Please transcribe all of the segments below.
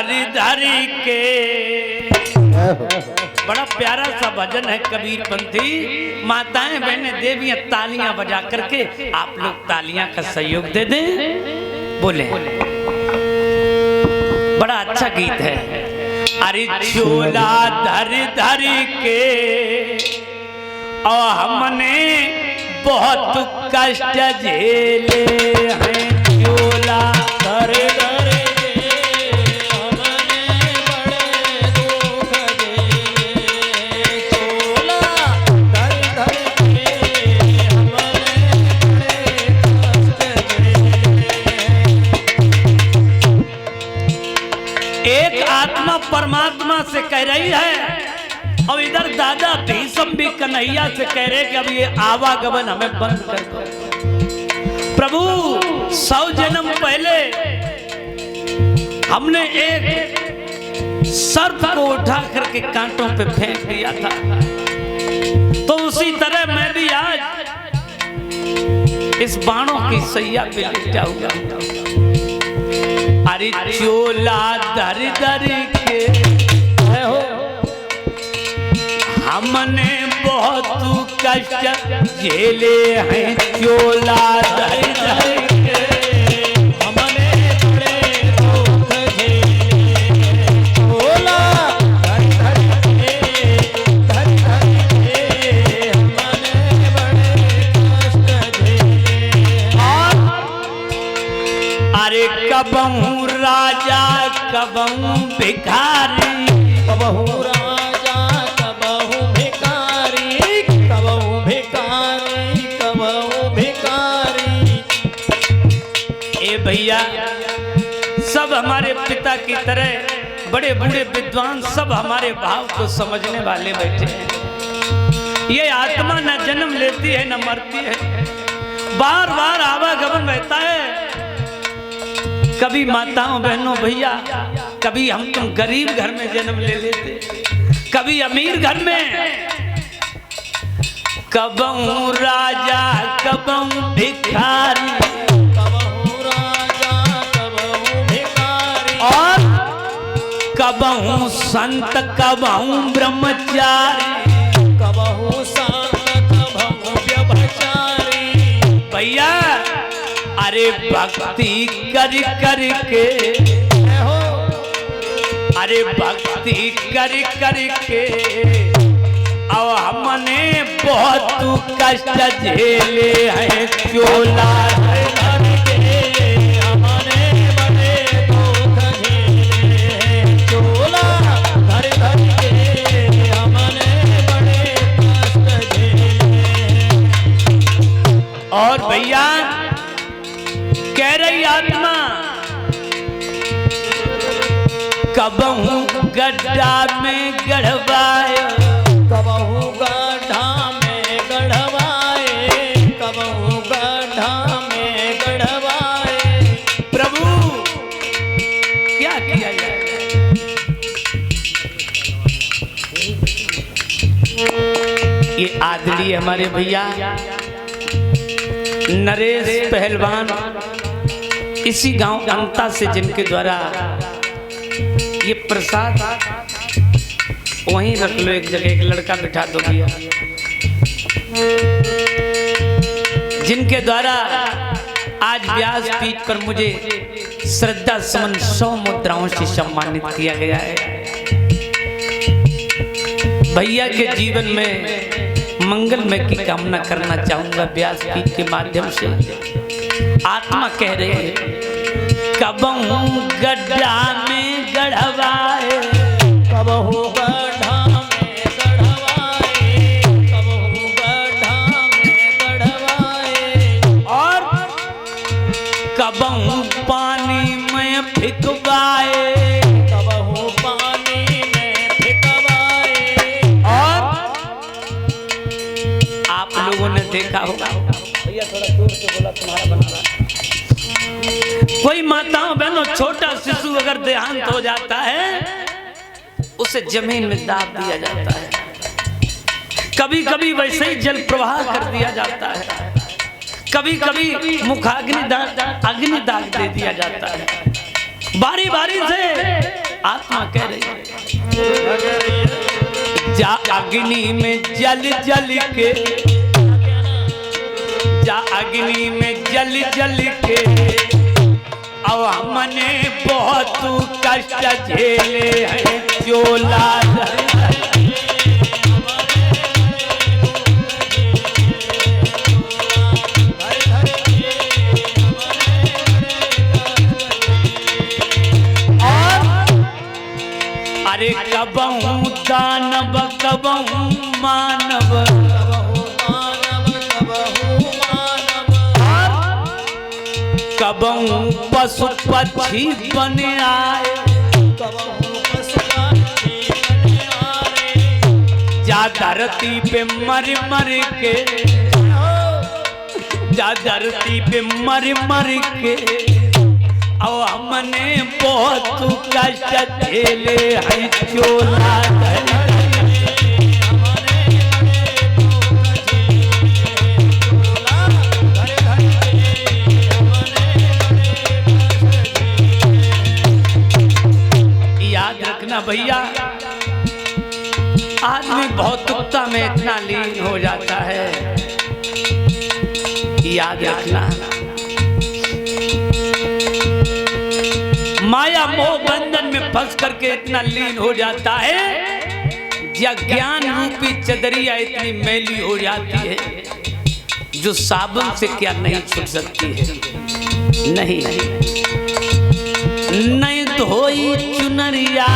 धरी धरी के। बड़ा प्यारा सा भजन है कबीर पंथी। माताएं बहनें देवियां तालियां बजा करके आप लोग तालियां का सहयोग दे दें। बोले बड़ा अच्छा गीत है। अरे चोला धरी धरी के और हमने बहुत कष्ट झेले हैं। चोला धरी धरी आत्मा परमात्मा से कह रही है और इधर दादा भीष्म भी कन्हैया से कह रहे कि अब ये आवागमन हमें बंद कर दो। प्रभु 100 जन्म पहले हमने एक सर्प को उठा करके कांटों पे फेंक दिया था, तो उसी तरह मैं भी आज इस बाणों की सैया पे लेट जाऊंगा। अरे चोला धरी धरी के हो हमने बहुत कष्ट झेले हैं। चोला धरी धरी के हमने बड़े दुख झेले। चोला धरी धरी के हमने बड़े कष्ट झेले। अरे कबहू राजा कबहू भिखारी, कबहू राजा कबहू भिखारी, कबहू भिखारी, कबहू भिखारी। ए भैया सब हमारे पिता की तरह बड़े बूढ़े विद्वान सब हमारे भाव को समझने वाले बैठे हैं। ये आत्मा न जन्म लेती है न मरती है, बार बार आवागमन रहता है। कभी माताओं बहनों भैया कभी हम तुम गरीब घर में जन्म ले लेते, कभी अमीर घर में। कबहू राजा कबहू भिखारी, कबहू राजा कबहू भिखारी। और कबहू संत कबहू ब्रह्मचारी, कबहू संत कबहू व्यभिचारी। भैया अरे भक्ति कर कर के, अरे भक्ति कर कर के अब हमने बहुत कष्ट झेले हैं। चोला धरी के हमने बड़े दुख झेले। चोला धरी धरी के हमने बड़े कष्ट झेले। और भैया कह रही आत्मा कबहू गड्ढा में गढ़वाए, कबहू गड्ढा में गढ़वाए, कबहू गड्ढा में गढ़वाए। प्रभु क्या किया जाए। ये आदरणीय हमारे भैया नरेश पहलवान इसी गांव अंता से, जिनके द्वारा ये प्रसाद वहीं रख लो एक जगह, एक लड़का बिठा दो भैया, जिनके द्वारा आज व्यास पीठ पर मुझे श्रद्धा सुमन 100 मुद्राओं से सम्मानित किया गया है। भैया के जीवन में मंगलमय की कामना करना चाहूंगा व्यास पीठ के माध्यम से। आत्मा कह रही है कबहू गड्ढा में गढ़वाए, कबहू गड्ढा में गढ़वाए, कबहू गड्ढा में गढ़वाए। और कबहू पानी में फिकवाए, कबहू पानी में फिकवाए। और आप लोगों ने देखा होगा, भैया थोड़ा दूर से बोला तुम्हारा बना रहा। कोई माताओं बहनों छोटा शिशु अगर देहांत हो जाता है उसे जमीन में दाब दिया जाता है, कभी कभी वैसे ही जल प्रवाह कर दिया जाता है, कभी कभी मुखाग्नि अग्नि दाग दे दिया जाता है। बारी बारी से आत्मा कह रही है जा अग्नि में जल जल के, जा अग्नि में जल जल के, अब हमने बहुत कष्ट झेले हैं चोला अरे कबहू दानव कबहू मानव, कबहू पशु पक्षी बन आए, जा धरती पे मर मर के, जा धरती पे मर मर के, अब हमने बहुत कष्ट झेले हैं चोला याद रखना भैया, आदमी भौतिकता में इतना लीन हो जाता है, याद रखना माया मोह बंधन में फंस करके इतना लीन हो जाता है, या ज्ञान रूपी चदरिया इतनी मैली हो जाती है जो साबुन से क्या नहीं छूट सकती है। नहीं नहीं धोई चुनरिया,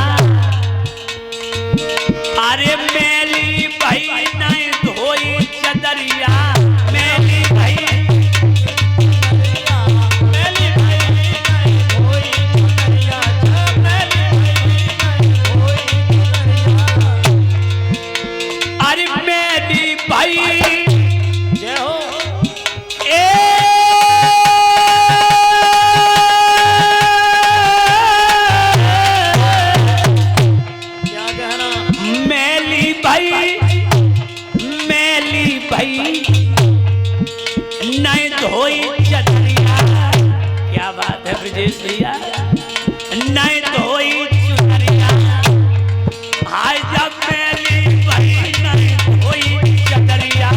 अरे मैली भाई नहीं धोई चदरिया, मैली भाई नहीं धोई चुनरिया, हाय जब मैली भाई नहीं धोई चदरिया,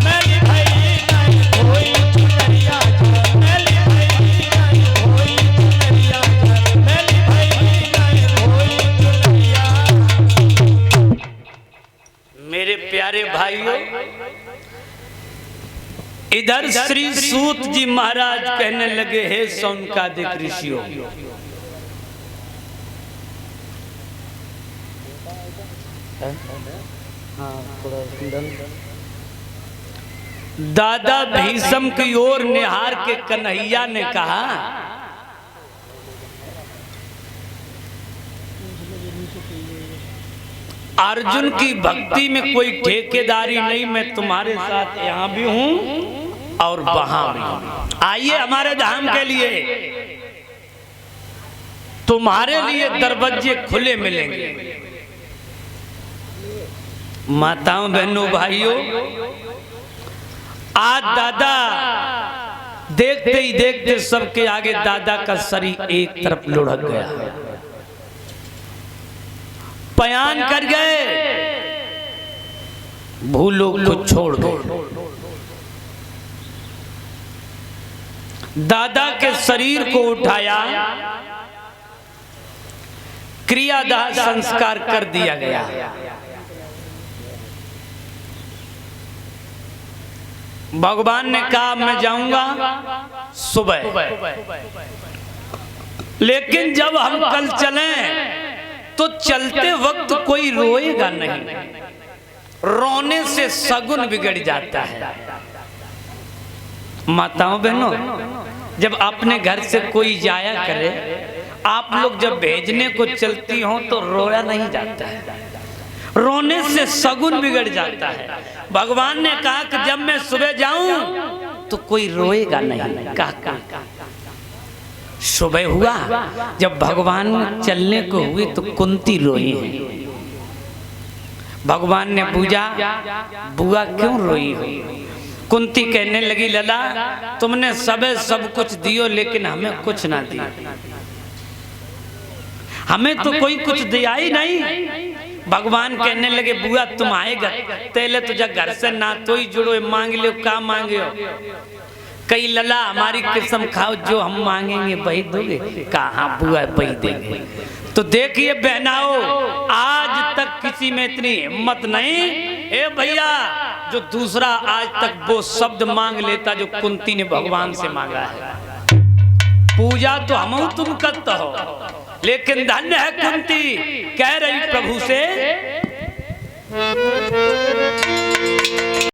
मैली भाई नहीं धोई चुनरिया, मैली भाई नहीं धोई चुनरिया, मैली भाई नहीं धोई चुनरिया। मेरे प्यारे भाइयों, इधर श्री सूत जी महाराज कहने लगे हे सौनकादिक ऋषियों, दादा भीष्म की ओर निहार के कन्हैया ने कहा अर्जुन की भक्ति में कोई ठेकेदारी नहीं, मैं तुम्हारे साथ यहाँ भी हूँ और वहां भी। आइए हमारे धाम के लिए, तुम्हारे लिए दरवाजे खुले मिलेंगे। माताओं बहनों भाइयों, आज दादा देखते ही देखते सबके आगे दादा का शरीर एक तरफ लुढ़क गया, बयान कर गए, भूलोक को छोड़ गए। दादा के शरीर को उठाया, क्रियादाह संस्कार कर दिया गया। भगवान ने कहा मैं जाऊंगा सुबह, लेकिन जब हम कल चलें तो चलते वक्त कोई रोएगा नहीं, रोने से सगुन बिगड़ जाता है। माताओं बहनों, जब अपने घर से कोई जाया करे, आप लोग जब भेजने को चलती हो तो रोया नहीं जाता है, रोने से सगुन बिगड़ जाता है। भगवान ने कहा कि जब मैं सुबह जाऊं तो कोई रोएगा नहीं। कहा सुबह हुआ, जब भगवान चलने को हुए तो कुंती रोई है। भगवान ने पूछा बुआ क्यों रोई हो? कुंती कहने लगी लला तुमने सब कुछ दियो लेकिन हमें कुछ ना दिया, हमें तो कोई कुछ दिया ही नहीं। भगवान कहने लगे बुआ तुम आएगा तेले तुझे घर से ना तो ही जुड़ो, मांग लो का मांगे हो। कई लला हमारी कसम खाओ जो हम मांगेंगे वही दोगे। कहा बुआ वही देंगे। तो देखिए बहनाओ, आज तक किसी में इतनी हिम्मत नहीं ए भैया जो दूसरा आज तक वो शब्द मांग लेता जो कुंती ने भगवान से मांगा है। पूजा तो हम तुम करते हो, लेकिन धन्य है कुंती कह रही प्रभु से